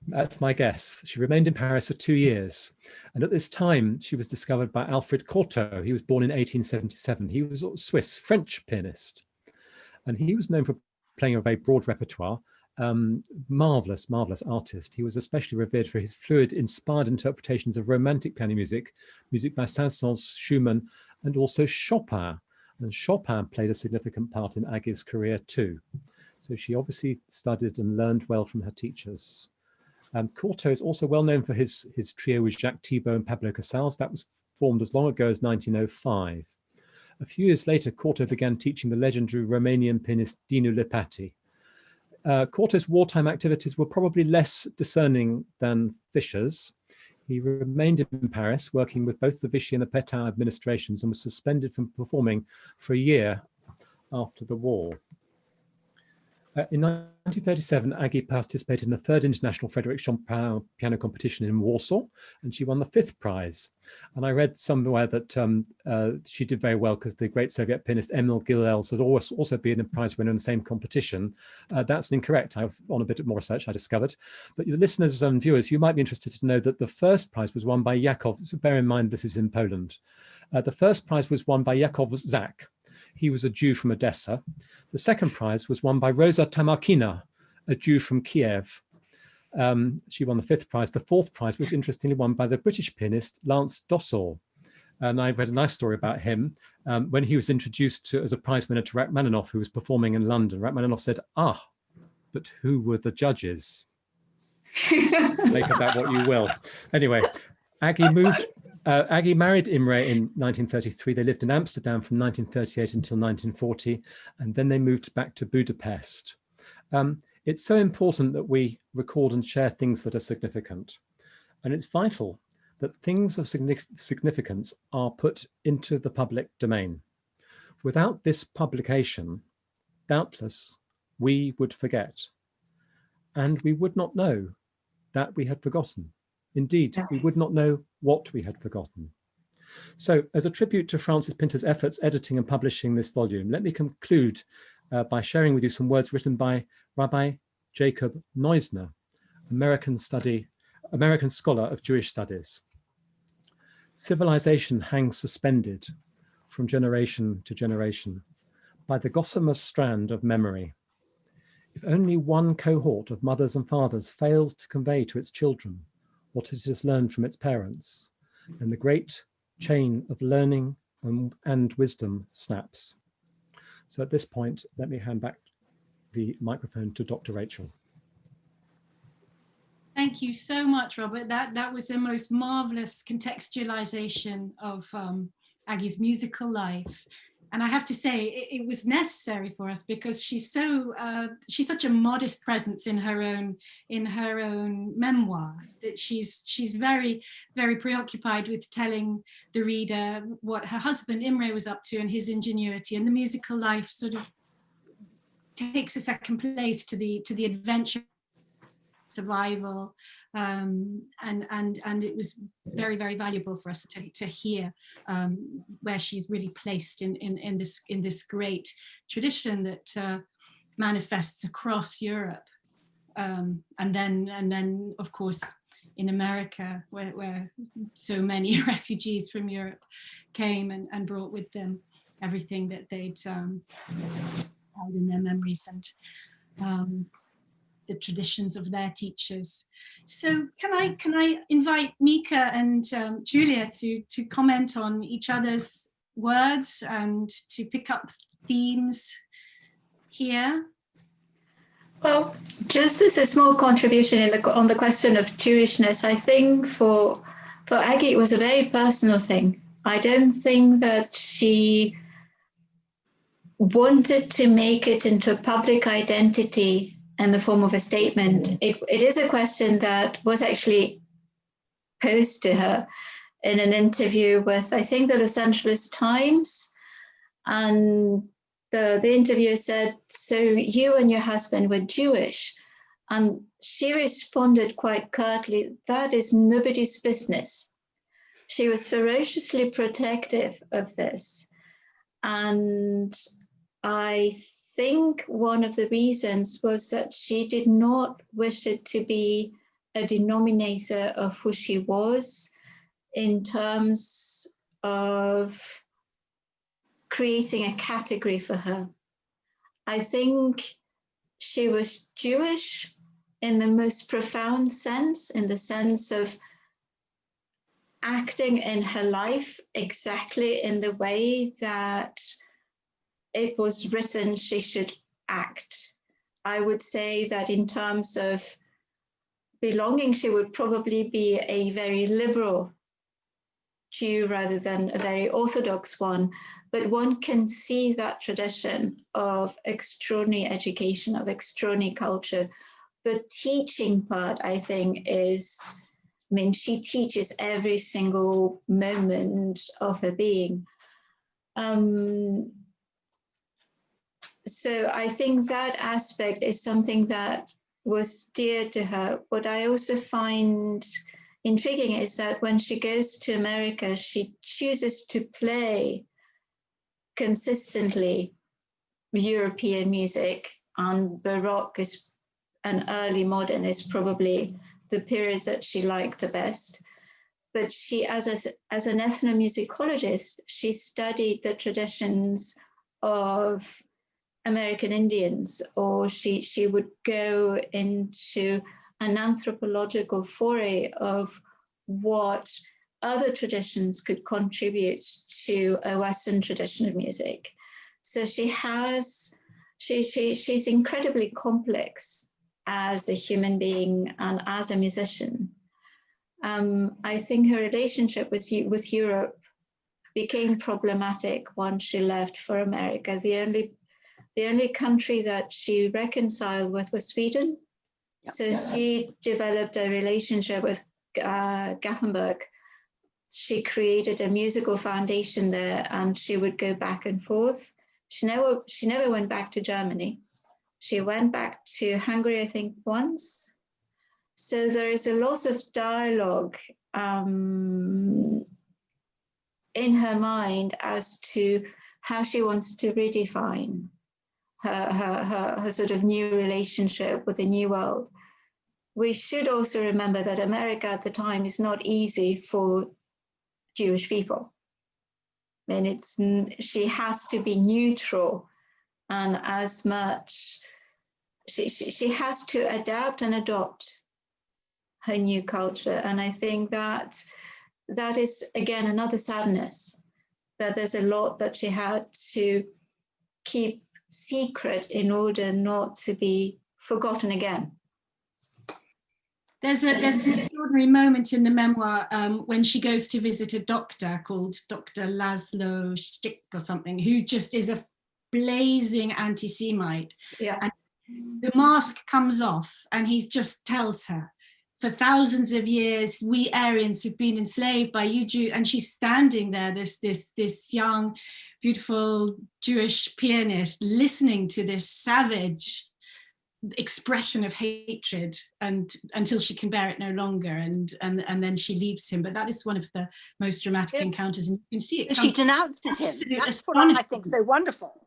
That's my guess. She remained in Paris for 2 years. And at this time, she was discovered by Alfred Cortot. He was born in 1877. He was a Swiss-French pianist. And he was known for playing a very broad repertoire, marvelous artist. He was especially revered for his fluid, inspired interpretations of romantic piano music, music by Saint-Saëns, Schumann, and also Chopin. And Chopin played a significant part in Agi's career too. So she obviously studied and learned well from her teachers. Cortot is also well known for his trio with Jacques Thibault and Pablo Casals. That was formed as long ago as 1905. A few years later, Cortot began teaching the legendary Romanian pianist Dinu Lipati. Cortot's wartime activities were probably less discerning than Fisher's. He remained in Paris, working with both the Vichy and the Pétain administrations, and was suspended from performing for a year after the war. In 1937, Agi participated in the third International Frédéric Chopin piano competition in Warsaw, and she won the 5th prize. And I read somewhere that she did very well because the great Soviet pianist Emil Gilels had also been a prize winner in the same competition. That's incorrect. I've on a bit more research I discovered. But the listeners and viewers, you might be interested to know that the first prize was won by Yakov. So bear in mind, this is in Poland. The first prize was won by Yakov Zak. He was a Jew from Odessa. The second prize was won by Rosa Tamarkina, a Jew from Kiev. She won the 5th prize. The 4th prize was interestingly won by the British pianist Lance Dossor. And I read a nice story about him when he was introduced as a prize winner to Rachmaninoff, who was performing in London. Rachmaninoff said, but who were the judges? Make of that what you will. Anyway, Agi married Imre in 1933. They lived in Amsterdam from 1938 until 1940, and then they moved back to Budapest. It's so important that we record and share things that are significant. And it's vital that things of significance are put into the public domain. Without this publication, doubtless, we would forget. And we would not know that we had forgotten. Indeed, we would not know what we had forgotten. So as a tribute to Francis Pinter's efforts editing and publishing this volume, let me conclude by sharing with you some words written by Rabbi Jacob Neusner, American scholar of Jewish studies. Civilization hangs suspended from generation to generation by the gossamer strand of memory. If only one cohort of mothers and fathers fails to convey to its children what it has learned from its parents, then the great chain of learning and wisdom snaps. So at this point, let me hand back the microphone to Dr. Rachel. Thank you so much, Robert. That was the most marvelous contextualization of Agi's musical life. And I have to say, it was necessary for us because she's such a modest presence in her own memoir, that she's very, very preoccupied with telling the reader what her husband Imre was up to and his ingenuity, and the musical life sort of takes a second place to the adventure, survival, and it was very, very valuable for us to hear where she's really placed in this great tradition that manifests across Europe, and then of course in America, where so many refugees from Europe came and brought with them everything that they'd held in their memories and the traditions of their teachers. So can I invite Mika and Julia to comment on each other's words and to pick up themes here? Well, just as a small contribution on the question of Jewishness, I think for Agi it was a very personal thing. I don't think that she wanted to make it into a public identity in the form of a statement. It is a question that was actually posed to her in an interview with, I think, the Los Angeles Times. And the interviewer said, "So you and your husband were Jewish?" And she responded quite curtly, "That is nobody's business." She was ferociously protective of this. And I think one of the reasons was that she did not wish it to be a denominator of who she was in terms of creating a category for her. I think she was Jewish in the most profound sense, in the sense of acting in her life exactly in the way that it was written she should act. I would say that in terms of belonging, she would probably be a very liberal Jew rather than a very orthodox one. But one can see that tradition of extraordinary education, of extraordinary culture. The teaching part, I think, she teaches every single moment of her being. So I think that aspect is something that was dear to her. What I also find intriguing is that when she goes to America, she chooses to play consistently European music, and Baroque and early modern is probably the periods that she liked the best. But she, as an ethnomusicologist, she studied the traditions of American Indians, or she would go into an anthropological foray of what other traditions could contribute to a Western tradition of music. So she's incredibly complex as a human being and as a musician. I think her relationship with Europe became problematic once she left for America. The only country that she reconciled with was Sweden. Yep. So she developed a relationship with Gothenburg. She created a musical foundation there, and she would go back and forth. She never went back to Germany. She went back to Hungary, I think, once. So there is a lot of dialogue in her mind as to how she wants to redefine her sort of new relationship with the New World. We should also remember that America at the time is not easy for Jewish people. I mean, she has to be neutral, and as much, she has to adapt and adopt her new culture. And I think that is, again, another sadness, that there's a lot that she had to keep secret in order not to be forgotten again. There's an extraordinary moment in the memoir when she goes to visit a doctor called Dr. Laszlo Stick or something, who just is a blazing anti-Semite. Yeah. And the mask comes off and he just tells her, for thousands of years, we Aryans have been enslaved by you Jews. And she's standing there, this young, beautiful Jewish pianist, listening to this savage expression of hatred, and until she can bear it no longer, and then she leaves him. But that is one of the most dramatic encounters, and you can see it. She denounces him. That's what I think so wonderful.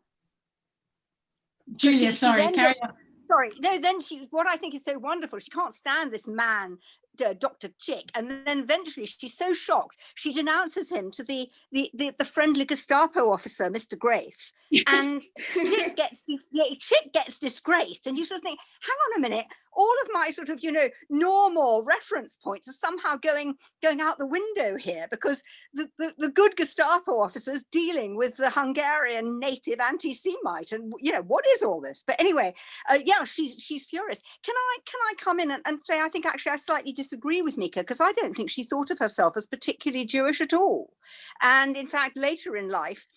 Julia, sorry, carry on. Sorry, no, then what I think is so wonderful, she can't stand this man, Dr. Chick, and then eventually she's so shocked, she denounces him to the friendly Gestapo officer, Mr. Grafe, and Chick gets disgraced, and you sort of think, hang on a minute, all of my sort of, normal reference points are somehow going out the window here, because the good Gestapo officers dealing with the Hungarian native anti-Semite, and what is all this? But anyway, she's furious. Can I come in and say I think actually I slightly disagree with Mika, because I don't think she thought of herself as particularly Jewish at all, and in fact later in life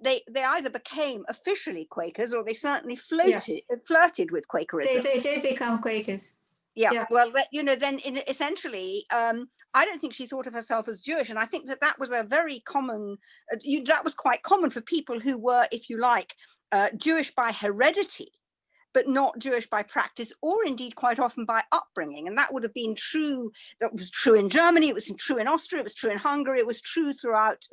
they either became officially Quakers, or they certainly flirted with Quakerism. They did become Quakers. Yeah. Well, then essentially, I don't think she thought of herself as Jewish, and I think that was a very common. That was quite common for people who were, if you like, Jewish by heredity, but not Jewish by practice, or indeed quite often by upbringing. And that would have been true. That was true in Germany. It was true in Austria. It was true in Hungary. It was true throughout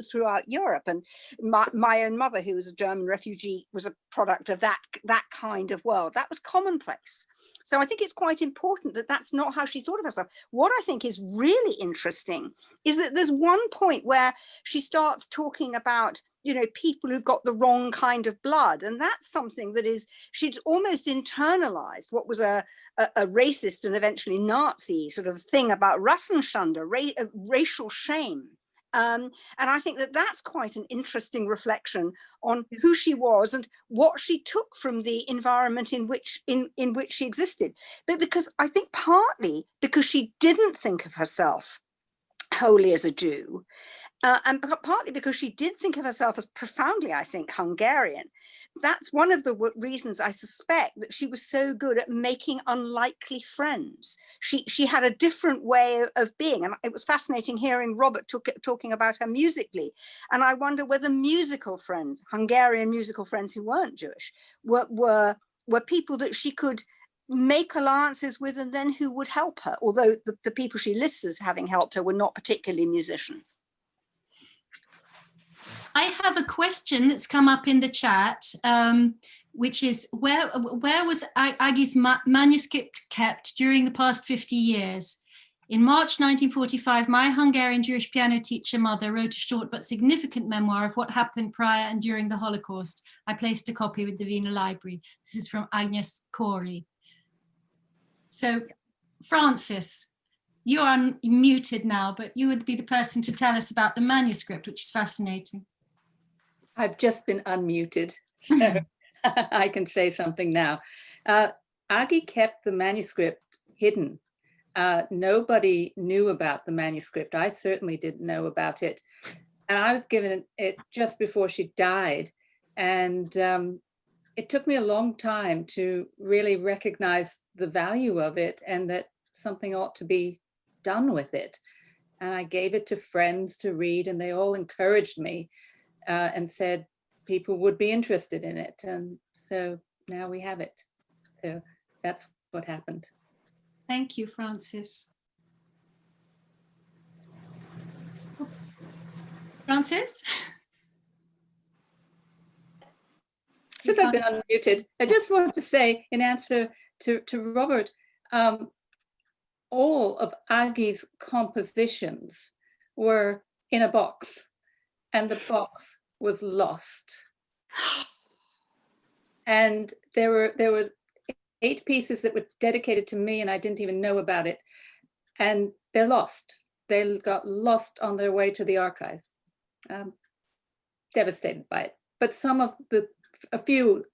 Europe. And my own mother, who was a German refugee, was a product of that kind of world. That was commonplace. So I think it's quite important that that's not how she thought of herself. What I think is really interesting is that there's one point where she starts talking about people who've got the wrong kind of blood. And that's something that she'd almost internalized what was a racist and eventually Nazi sort of thing about Rassenschande, racial shame. And I think that that's quite an interesting reflection on who she was and what she took from the environment in which she existed. But because I think partly because she didn't think of herself wholly as a Jew, and partly because she did think of herself as profoundly, I think, Hungarian. That's one of the reasons I suspect that she was so good at making unlikely friends. She had a different way of being, and it was fascinating hearing Robert talking about her musically. And I wonder whether musical friends, Hungarian musical friends who weren't Jewish, were people that she could make alliances with, and then who would help her, although the people she lists as having helped her were not particularly musicians. I have a question that's come up in the chat, which is where was Agi's manuscript kept during the past 50 years? In March 1945, my Hungarian Jewish piano teacher mother wrote a short but significant memoir of what happened prior and during the Holocaust. I placed a copy with the Wiener Library. This is from Agnes Corey. So, Francis, you are muted now, but you would be the person to tell us about the manuscript, which is fascinating. I've just been unmuted, so I can say something now. Agi kept the manuscript hidden. Nobody knew about the manuscript. I certainly didn't know about it. And I was given it just before she died. And it took me a long time to really recognize the value of it and that something ought to be done with it. And I gave it to friends to read, and they all encouraged me and said people would be interested in it. And so now we have it. So that's what happened. Thank you, Francis. Francis? since I've been unmuted, I just want to say in answer to Robert, all of Agi's compositions were in a box, and the box was lost. And there were 8 pieces that were dedicated to me, and I didn't even know about it. And they're lost. They got lost on their way to the archive. Devastated by it. But a few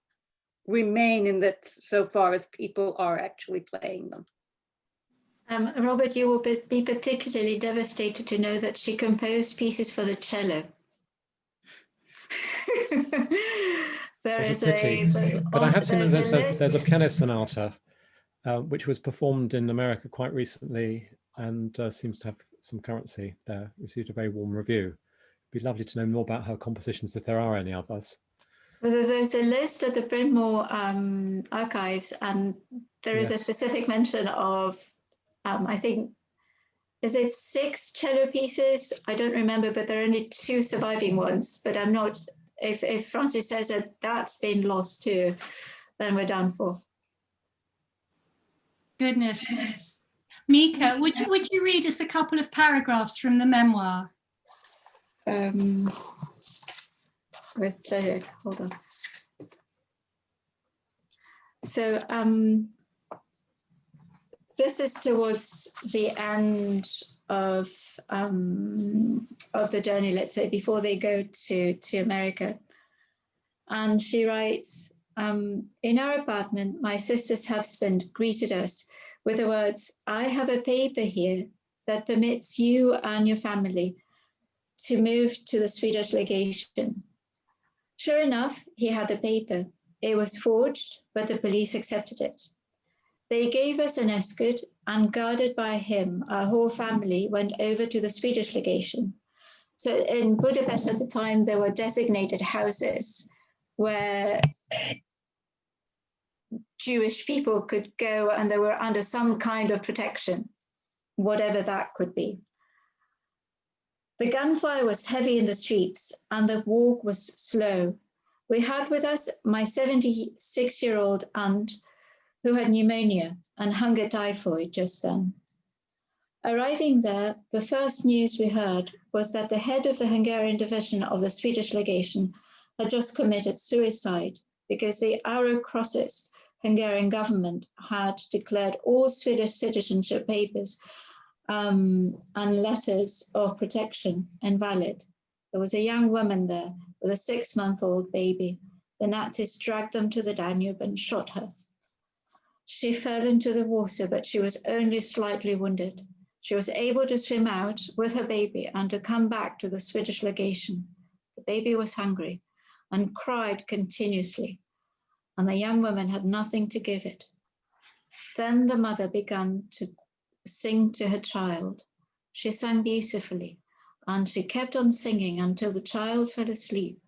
remain in that so far as people are actually playing them. Robert, you will be particularly devastated to know that she composed pieces for the cello. But I have seen that there's a piano sonata which was performed in America quite recently and seems to have some currency there. Received a very warm review. It'd be lovely to know more about her compositions if there are any others. Well, there's a list at the Bryn Mawr archives, and there is a specific mention of, I think, is it 6 cello pieces? I don't remember, but there are only 2 surviving ones. But I'm not. If Francis says that that's been lost too, then we're done for. Goodness. Mika, would you read us a couple of paragraphs from the memoir? With pleasure. Hold on. So this is towards the end of the journey, let's say, before they go to America. And she writes, in our apartment, my sister's husband greeted us with the words, "I have a paper here that permits you and your family to move to the Swedish legation." Sure enough, he had the paper. It was forged, but the police accepted it. They gave us an escort, and guarded by him, our whole family went over to the Swedish legation. So in Budapest at the time, there were designated houses where Jewish people could go, and they were under some kind of protection, whatever that could be. The gunfire was heavy in the streets, and the walk was slow. We had with us my 76-year-old aunt, who had pneumonia and hunger typhoid just then. Arriving there, the first news we heard was that the head of the Hungarian division of the Swedish legation had just committed suicide because the Arrow-Crossist Hungarian government had declared all Swedish citizenship papers and letters of protection invalid. There was a young woman there with a 6-month-old baby. The Nazis dragged them to the Danube and shot her. She fell into the water, but she was only slightly wounded. She was able to swim out with her baby and to come back to the Swedish legation. The baby was hungry and cried continuously, and the young woman had nothing to give it. Then the mother began to sing to her child. She sang beautifully, and she kept on singing until the child fell asleep.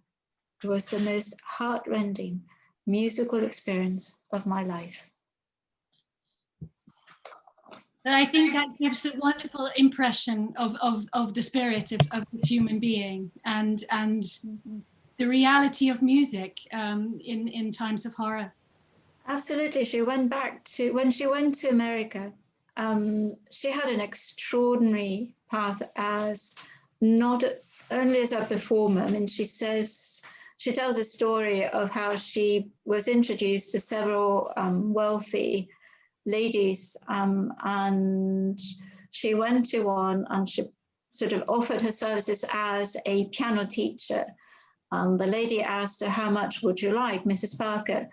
It was the most heart-rending musical experience of my life. I think that gives a wonderful impression of the spirit of this human being and the reality of music in times of horror. Absolutely. She went back to, when she went to America, she had an extraordinary path as not only as a performer. I mean, she tells a story of how she was introduced to several wealthy ladies, and she went to one and she sort of offered her services as a piano teacher. The lady asked her, "How much would you like, Mrs. Parker?"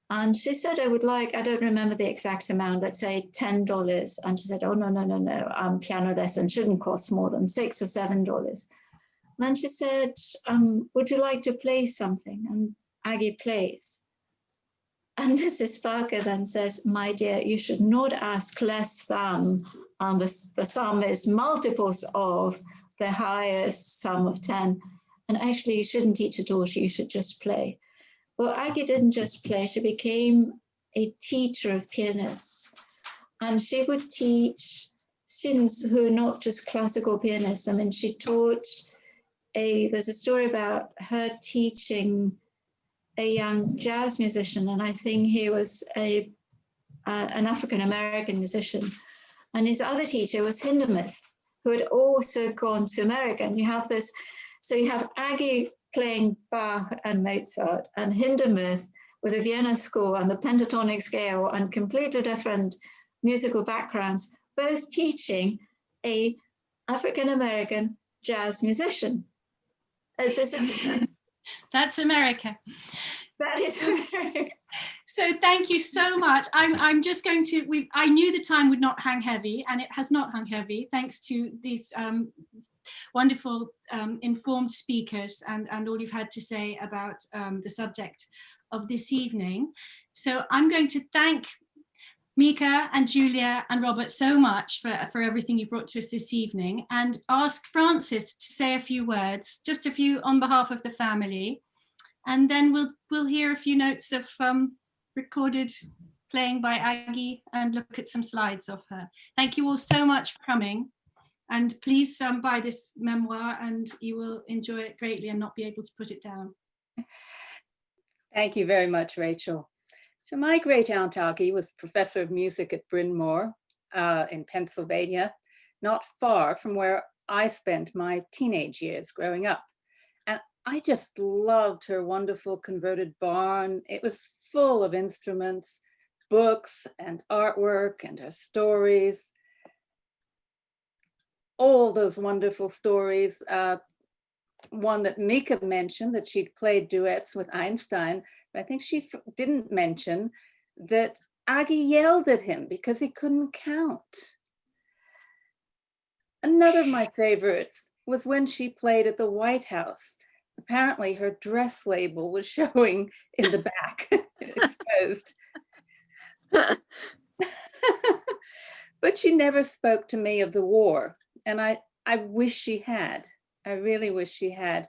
And she said, "I would like," I don't remember the exact amount, let's say $10. And she said, "Oh, no, piano lesson shouldn't cost more than $6 or $7. And then she said, "Would you like to play something?" And Agi plays. And Mrs. Parker then says, "My dear, you should not ask less than," and the sum is multiples of the highest sum of 10. And actually, you shouldn't teach a daughter, you should just play. Well, Agi didn't just play, she became a teacher of pianists. And she would teach students who are not just classical pianists. I mean, she taught there's a story about her teaching a young jazz musician, and I think he was an African-American musician. And his other teacher was Hindemith, who had also gone to America. And you have this, so you have Agi playing Bach and Mozart, and Hindemith with the Vienna School and the pentatonic scale and completely different musical backgrounds, both teaching a African-American jazz musician. That's America. That is America. So thank you so much. I'm just going to, I knew the time would not hang heavy, and it has not hung heavy, thanks to these wonderful informed speakers and all you've had to say about the subject of this evening. So I'm going to thank Mika and Julia and Robert so much for everything you brought to us this evening, and ask Francis to say a few words, just a few on behalf of the family, and then we'll hear a few notes of recorded playing by Agi and look at some slides of her. Thank you all so much for coming, and please buy this memoir and you will enjoy it greatly and not be able to put it down. Thank you very much, Rachel. So my great aunt Agi was professor of music at Bryn Mawr in Pennsylvania, not far from where I spent my teenage years growing up. And I just loved her wonderful converted barn. It was full of instruments, books and artwork, and her stories. All those wonderful stories. One that Mika mentioned, that she'd played duets with Einstein, but I think she didn't mention that Agi yelled at him because he couldn't count. Another of my favorites was when she played at the White House. Apparently her dress label was showing in the back, exposed. But she never spoke to me of the war, and I wish she had. I really wish she had.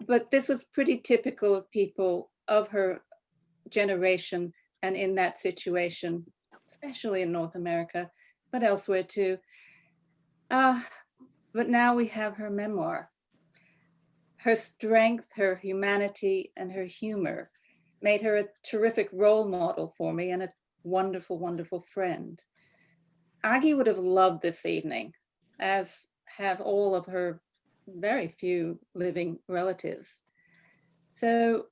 But this was pretty typical of people of her generation and in that situation, especially in North America, but elsewhere too. But now we have her memoir. Her strength, her humanity, and her humor made her a terrific role model for me and a wonderful, wonderful friend. Agi would have loved this evening, as have all of her very few living relatives. So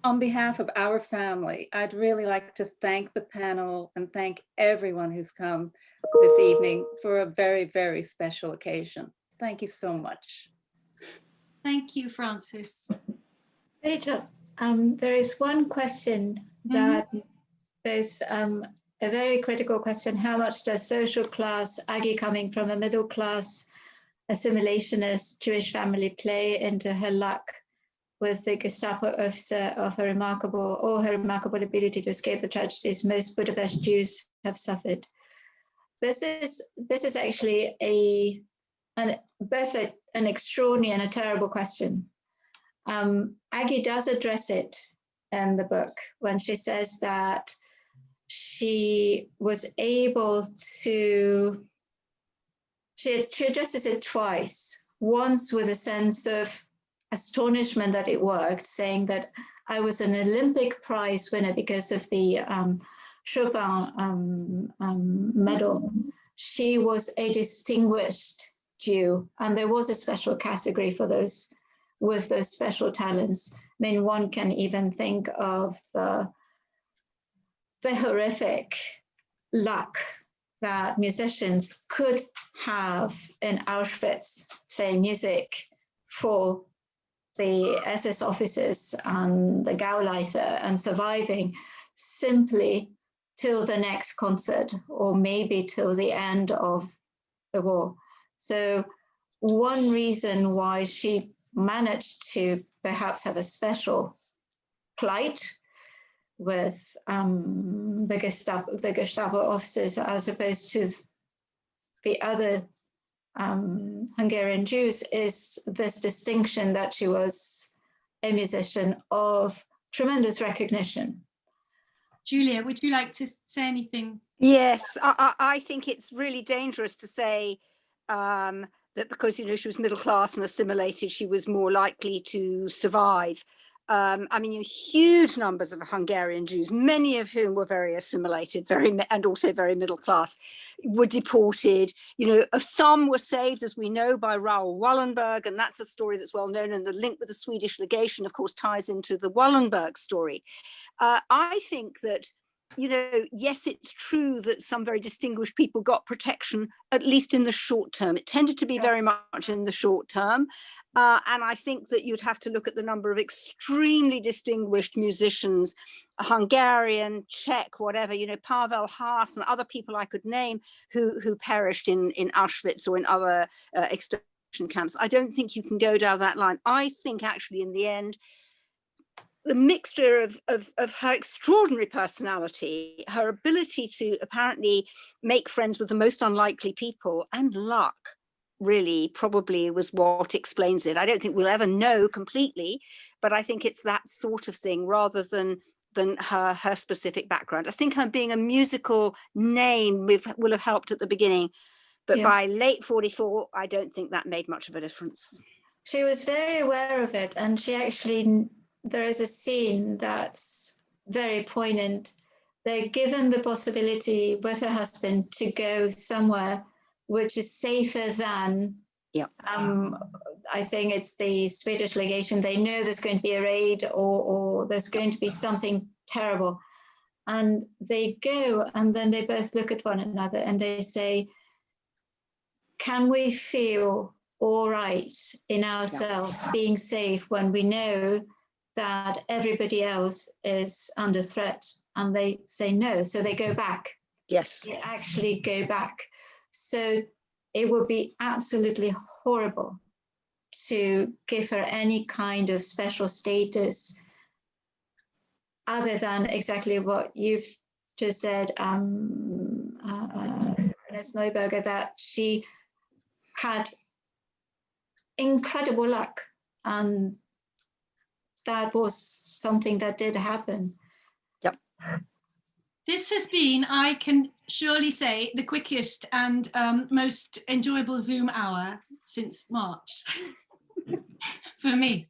on behalf of our family, I'd really like to thank the panel and thank everyone who's come this evening for a very, very special occasion. Thank you so much. Thank you, Francis. Rachel, there is one question that there's a very critical question. How much does social class, Agi coming from a middle class assimilationist Jewish family, play into her luck with the Gestapo officer of her remarkable ability to escape the tragedies most Budapest Jews have suffered? This is actually both an extraordinary and a terrible question. Agi does address it in the book when she says that she was able to, she addresses it twice. Once with a sense of astonishment that it worked, saying that I was an Olympic prize winner because of the Chopin medal. She was a distinguished Jew, and there was a special category for those with those special talents. I mean, one can even think of the horrific luck that musicians could have in Auschwitz, say music for the SS officers and the Gauleiter, and surviving simply till the next concert, or maybe till the end of the war. So one reason why she managed to perhaps have a special plight with the Gestapo officers as opposed to the other Hungarian Jews is this distinction that she was a musician of tremendous recognition. Julia, would you like to say anything? Yes, I think it's really dangerous to say that because, you know, she was middle class and assimilated, she was more likely to survive. I mean, huge numbers of Hungarian Jews, many of whom were very assimilated, and also very middle class, were deported. You know, some were saved, as we know, by Raoul Wallenberg, and that's a story that's well known. And the link with the Swedish legation, of course, ties into the Wallenberg story. I think that, you know, yes, it's true that some very distinguished people got protection, at least in the short term. It tended to be very much in the short term. And I think that you'd have to look at the number of extremely distinguished musicians, Hungarian, Czech, whatever, you know, Pavel Haas and other people I could name who perished in Auschwitz or in other extermination camps. I don't think you can go down that line. I think actually in the end, the mixture of her extraordinary personality, her ability to apparently make friends with the most unlikely people, and luck really probably was what explains it. I don't think we'll ever know completely, but I think it's that sort of thing rather than her specific background. I think her being a musical name will have helped at the beginning, but by late 44, I don't think that made much of a difference. She was very aware of it, and she actually, there is a scene that's very poignant. They're given the possibility with her husband to go somewhere which is safer than, I think it's the Swedish legation. They know there's going to be a raid or there's going to be something terrible. And they go, and then they both look at one another and they say, can we feel all right in ourselves being safe when we know that everybody else is under threat? And they say no, so they go back. Yes. They actually go back. So it would be absolutely horrible to give her any kind of special status other than exactly what you've just said, Ms. Neuberger, that she had incredible luck, and that was something that did happen. Yep. This has been, I can surely say, the quickest and most enjoyable Zoom hour since March for me.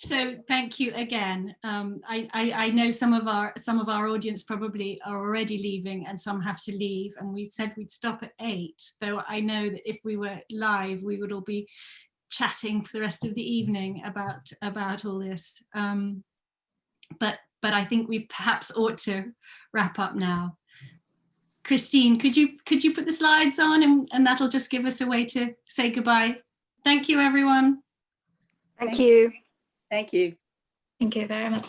So thank you again. I know some of our audience probably are already leaving, and some have to leave. And we said we'd stop at 8, though I know that if we were live, we would all be chatting for the rest of the evening about all this. But I think we perhaps ought to wrap up now. Christine, could you put the slides on, and that'll just give us a way to say goodbye. Thank you, everyone. Thank you. Thank you. Thank you very much.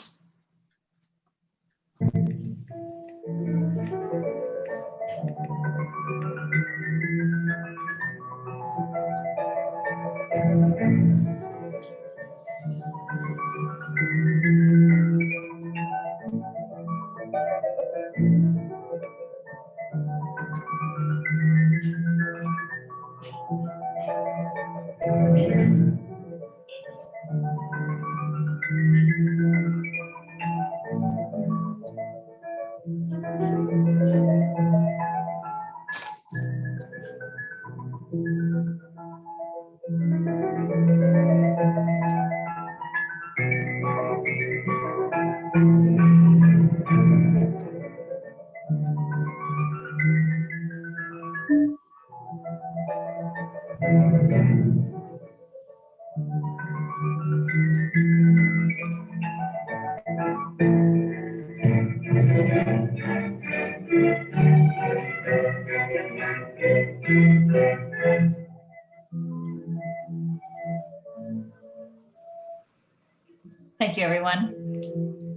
Thank you, everyone.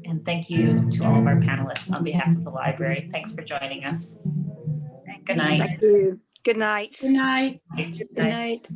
And thank you to all of our panelists on behalf of the library. Thanks for joining us. Good night. Thank you. Good night. Good night. Good night.